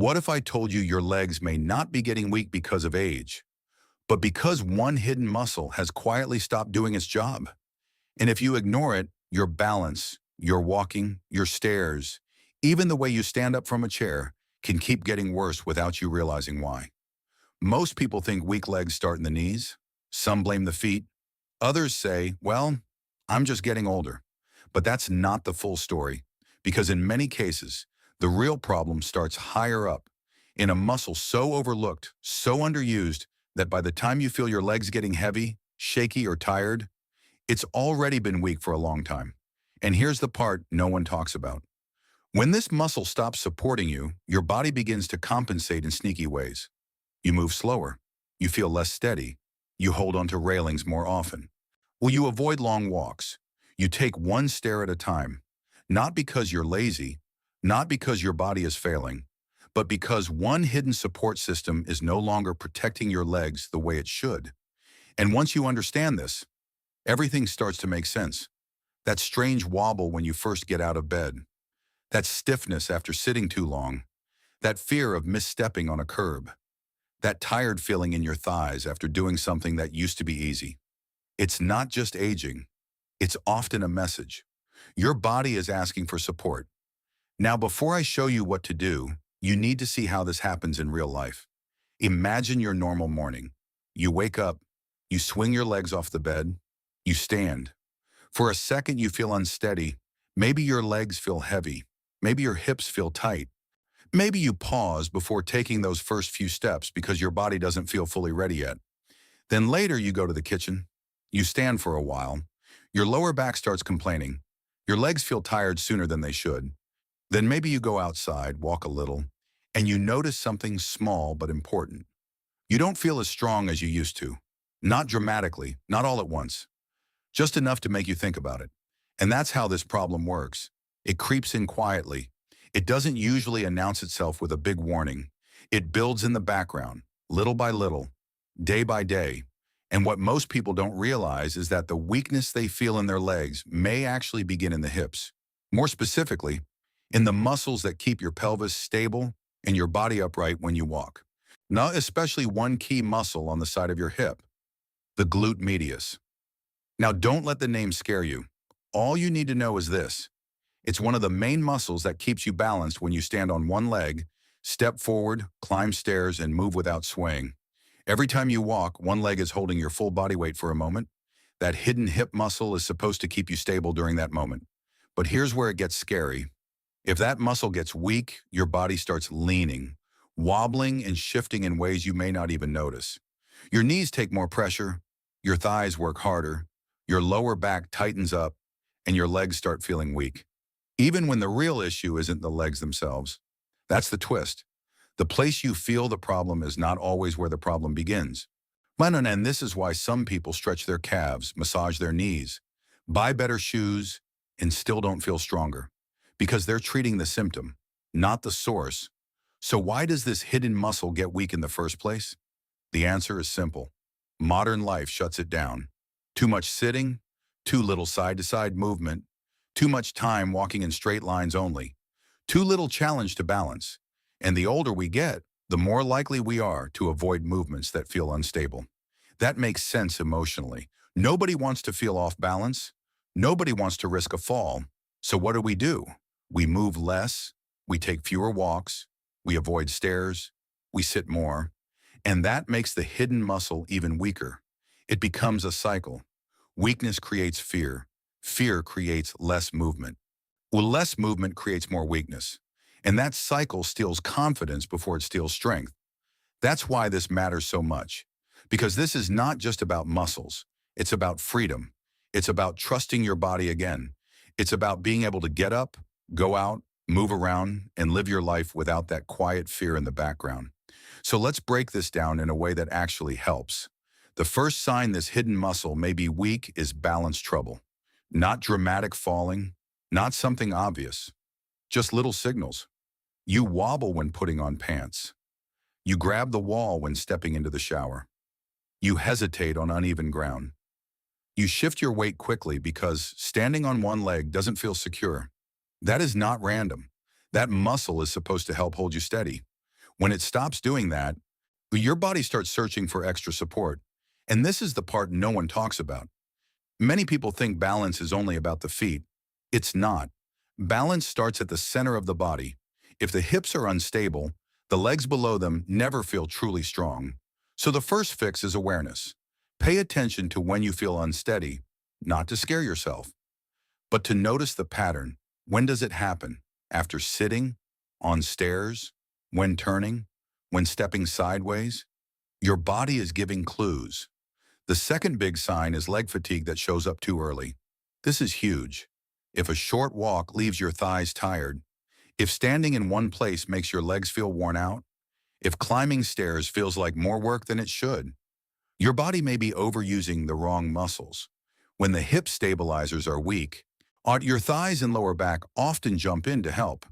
What if I told you your legs may not be getting weak because of age, but because one hidden muscle has quietly stopped doing its job? And if you ignore it, your balance, your walking, your stairs, even the way you stand up from a chair can keep getting worse without you realizing why. Most people think weak legs start in the knees. Some blame the feet. Others say, well, I'm just getting older. But that's not the full story, because in many cases, the real problem starts higher up, in a muscle so overlooked, so underused, that by the time you feel your legs getting heavy, shaky, or tired, it's already been weak for a long time. And here's the part no one talks about. When this muscle stops supporting you, your body begins to compensate in sneaky ways. You move slower. You feel less steady. You hold onto railings more often. Well, you avoid long walks. You take one stair at a time, not because you're lazy, not because your body is failing, but because one hidden support system is no longer protecting your legs the way it should. And once you understand this, everything starts to make sense. That strange wobble when you first get out of bed, that stiffness after sitting too long, that fear of misstepping on a curb, that tired feeling in your thighs after doing something that used to be easy. It's not just aging. It's often a message. Your body is asking for support. Now, before I show you what to do, you need to see how this happens in real life. Imagine your normal morning. You wake up, you swing your legs off the bed, you stand. For a second, you feel unsteady. Maybe your legs feel heavy. Maybe your hips feel tight. Maybe you pause before taking those first few steps because your body doesn't feel fully ready yet. Then later you go to the kitchen. You stand for a while. Your lower back starts complaining. Your legs feel tired sooner than they should. Then maybe you go outside, walk a little, and you notice something small but important. You don't feel as strong as you used to. Not dramatically, not all at once. Just enough to make you think about it. And that's how this problem works. It creeps in quietly. It doesn't usually announce itself with a big warning. It builds in the background, little by little, day by day. And what most people don't realize is that the weakness they feel in their legs may actually begin in the hips. More specifically, in the muscles that keep your pelvis stable and your body upright when you walk. Not especially one key muscle on the side of your hip, the glute medius. Now, don't let the name scare you. All you need to know is this. It's one of the main muscles that keeps you balanced when you stand on one leg, step forward, climb stairs, and move without swaying. Every time you walk, one leg is holding your full body weight for a moment. That hidden hip muscle is supposed to keep you stable during that moment. But here's where it gets scary. If that muscle gets weak, your body starts leaning, wobbling and shifting in ways you may not even notice. Your knees take more pressure, your thighs work harder, your lower back tightens up, and your legs start feeling weak. Even when the real issue isn't the legs themselves. That's the twist. The place you feel the problem is not always where the problem begins. And this is why some people stretch their calves, massage their knees, buy better shoes, and still don't feel stronger. Because they're treating the symptom, not the source. So why does this hidden muscle get weak in the first place? The answer is simple. Modern life shuts it down. Too much sitting, too little side-to-side movement, too much time walking in straight lines only, too little challenge to balance. And the older we get, the more likely we are to avoid movements that feel unstable. That makes sense emotionally. Nobody wants to feel off balance. Nobody wants to risk a fall. So what do? We move less, we take fewer walks, we avoid stairs, we sit more. And that makes the hidden muscle even weaker. It becomes a cycle. Weakness creates fear. Fear creates less movement. Well, less movement creates more weakness. And that cycle steals confidence before it steals strength. That's why this matters so much. Because this is not just about muscles. It's about freedom. It's about trusting your body again. It's about being able to get up, go out, move around, and live your life without that quiet fear in the background. So let's break this down in a way that actually helps. The first sign this hidden muscle may be weak is balance trouble. Not dramatic falling, not something obvious, just little signals. You wobble when putting on pants. You grab the wall when stepping into the shower. You hesitate on uneven ground. You shift your weight quickly because standing on one leg doesn't feel secure. That is not random. That muscle is supposed to help hold you steady. When it stops doing that, your body starts searching for extra support. And this is the part no one talks about. Many people think balance is only about the feet. It's not. Balance starts at the center of the body. If the hips are unstable, the legs below them never feel truly strong. So the first fix is awareness. Pay attention to when you feel unsteady, not to scare yourself, but to notice the pattern. When does it happen? After sitting? On stairs? When turning? When stepping sideways? Your body is giving clues. The second big sign is leg fatigue that shows up too early. This is huge. If a short walk leaves your thighs tired, if standing in one place makes your legs feel worn out, if climbing stairs feels like more work than it should, your body may be overusing the wrong muscles. When the hip stabilizers are weak, your thighs and lower back often jump in to help.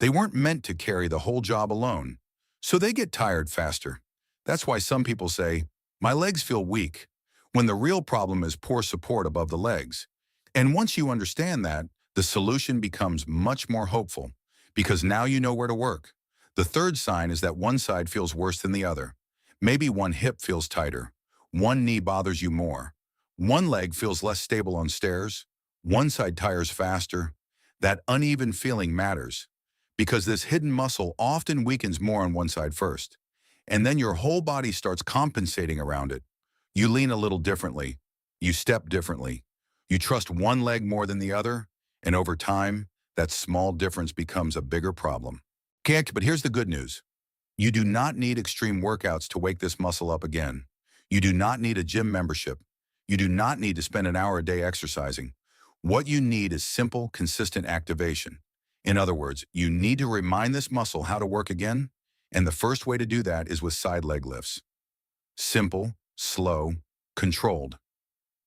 They weren't meant to carry the whole job alone, so they get tired faster. That's why some people say, "My legs feel weak," when the real problem is poor support above the legs. And once you understand that, the solution becomes much more hopeful, because now you know where to work. The third sign is that one side feels worse than the other. Maybe one hip feels tighter, one knee bothers you more, one leg feels less stable on stairs, one side tires faster. That uneven feeling matters, because this hidden muscle often weakens more on one side first, and then your whole body starts compensating around it. You lean a little differently, you step differently, you trust one leg more than the other, and over time, that small difference becomes a bigger problem. Okay, but here's the good news. You do not need extreme workouts to wake this muscle up again. You do not need a gym membership. You do not need to spend an hour a day exercising. What you need is simple, consistent activation. In other words, you need to remind this muscle how to work again, and the first way to do that is with side leg lifts. Simple, slow, controlled.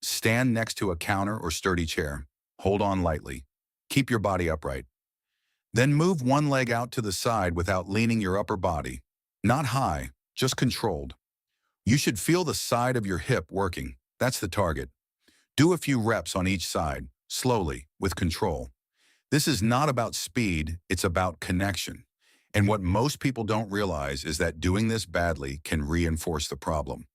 Stand next to a counter or sturdy chair. Hold on lightly. Keep your body upright. Then move one leg out to the side without leaning your upper body. Not high, just controlled. You should feel the side of your hip working. That's the target. Do a few reps on each side, slowly, with control. This is not about speed, it's about connection. And what most people don't realize is that doing this badly can reinforce the problem.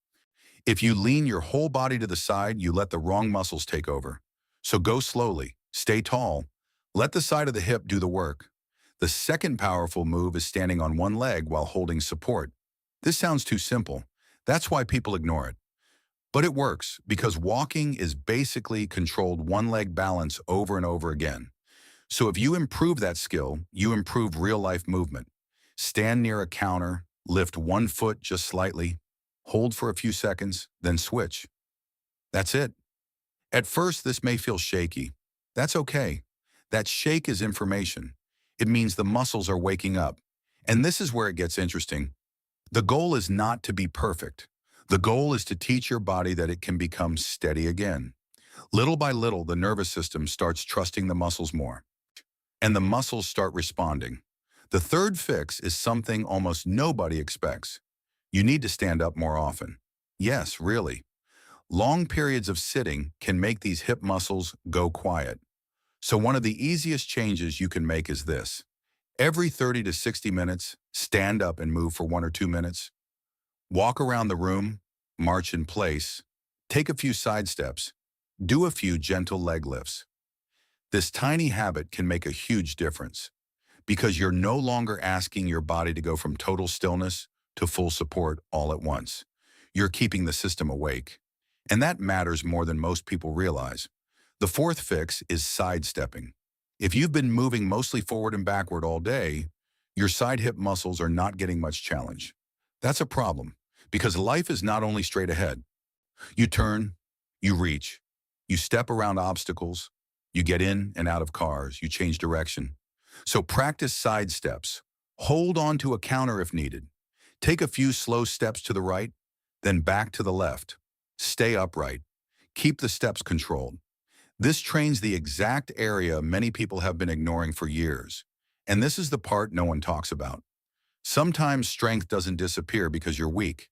If you lean your whole body to the side, you let the wrong muscles take over. So go slowly, stay tall, let the side of the hip do the work. The second powerful move is standing on one leg while holding support. This sounds too simple. That's why people ignore it. But it works, because walking is basically controlled one-leg balance over and over again. So if you improve that skill, you improve real-life movement. Stand near a counter, lift one foot just slightly, hold for a few seconds, then switch. That's it. At first, this may feel shaky. That's okay. That shake is information. It means the muscles are waking up. And this is where it gets interesting. The goal is not to be perfect. The goal is to teach your body that it can become steady again. Little by little, the nervous system starts trusting the muscles more, and the muscles start responding. The third fix is something almost nobody expects. You need to stand up more often. Yes, really. Long periods of sitting can make these hip muscles go quiet. So one of the easiest changes you can make is this. Every 30 to 60 minutes, stand up and move for 1 or 2 minutes. Walk around the room, march in place, take a few side steps, do a few gentle leg lifts. This tiny habit can make a huge difference, because you're no longer asking your body to go from total stillness to full support all at once. You're keeping the system awake. And that matters more than most people realize. The fourth fix is sidestepping. If you've been moving mostly forward and backward all day, your side hip muscles are not getting much challenge. That's a problem, because life is not only straight ahead. You turn, you reach, you step around obstacles, you get in and out of cars, you change direction. So practice side steps. Hold on to a counter if needed. Take a few slow steps to the right, then back to the left. Stay upright. Keep the steps controlled. This trains the exact area many people have been ignoring for years. And this is the part no one talks about. Sometimes strength doesn't disappear because you're weak.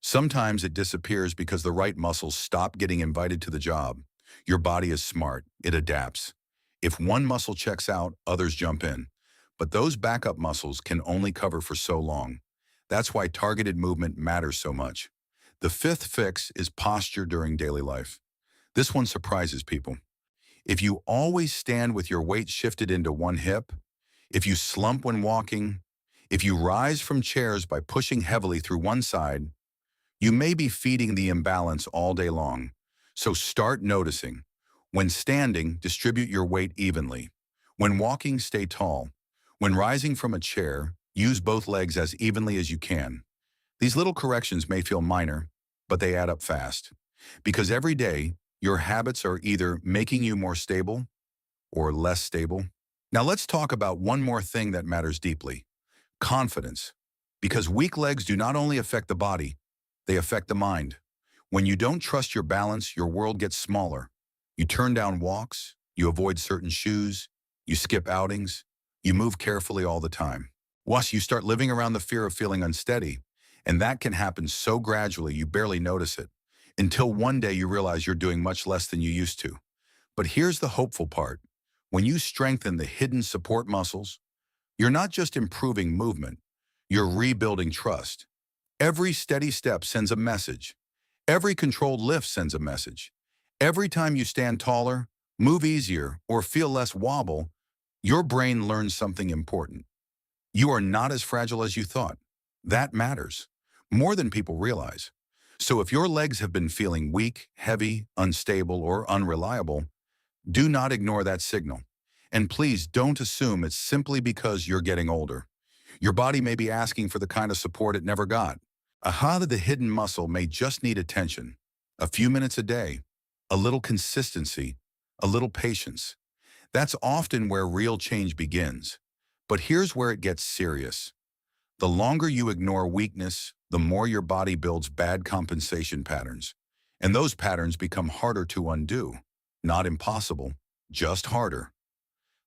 Sometimes it disappears because the right muscles stop getting invited to the job. Your body is smart. It adapts. If one muscle checks out, others jump in. But those backup muscles can only cover for so long. That's why targeted movement matters so much. The fifth fix is posture during daily life. This one surprises people. If you always stand with your weight shifted into one hip, if you slump when walking, if you rise from chairs by pushing heavily through one side, you may be feeding the imbalance all day long. So start noticing. When standing, distribute your weight evenly. When walking, stay tall. When rising from a chair, use both legs as evenly as you can. These little corrections may feel minor, but they add up fast. Because every day, your habits are either making you more stable or less stable. Now let's talk about one more thing that matters deeply: confidence. Because weak legs do not only affect the body, they affect the mind. When you don't trust your balance, your world gets smaller. You turn down walks, you avoid certain shoes, you skip outings, you move carefully all the time. Once you start living around the fear of feeling unsteady, and that can happen so gradually you barely notice it, until one day you realize you're doing much less than you used to. But here's the hopeful part. When you strengthen the hidden support muscles, you're not just improving movement, you're rebuilding trust. Every steady step sends a message. Every controlled lift sends a message. Every time you stand taller, move easier, or feel less wobble, your brain learns something important. You are not as fragile as you thought. That matters, more than people realize. So if your legs have been feeling weak, heavy, unstable, or unreliable, do not ignore that signal. And please don't assume it's simply because you're getting older. Your body may be asking for the kind of support it never got. The hidden muscle may just need attention. A few minutes a day, a little consistency, a little patience. That's often where real change begins. But here's where it gets serious. The longer you ignore weakness, the more your body builds bad compensation patterns. And those patterns become harder to undo. Not impossible, just harder.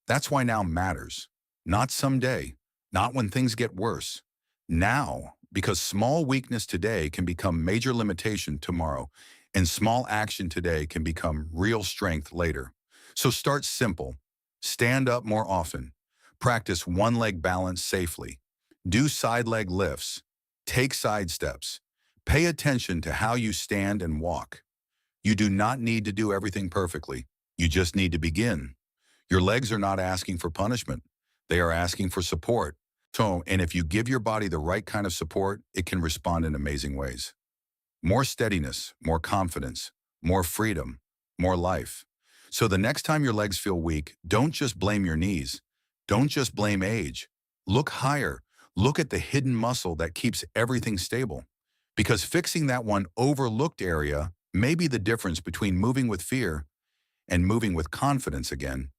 That's why now matters. Not someday, not when things get worse. Now, because small weakness today can become major limitation tomorrow, and small action today can become real strength later. So start simple. Stand up more often. Practice one-leg balance safely. Do side leg lifts. Take side steps. Pay attention to how you stand and walk. You do not need to do everything perfectly. You just need to begin. Your legs are not asking for punishment. They are asking for support. And if you give your body the right kind of support, it can respond in amazing ways. More steadiness, more confidence, more freedom, more life. So the next time your legs feel weak, don't just blame your knees. Don't just blame age. Look higher. Look at the hidden muscle that keeps everything stable. Because fixing that one overlooked area may be the difference between moving with fear and moving with confidence again.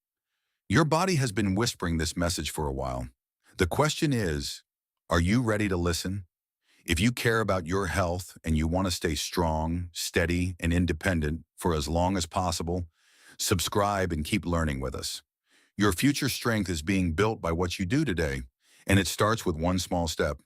Your body has been whispering this message for a while. The question is, are you ready to listen? If you care about your health and you want to stay strong, steady, and independent for as long as possible, subscribe and keep learning with us. Your future strength is being built by what you do today, and it starts with one small step.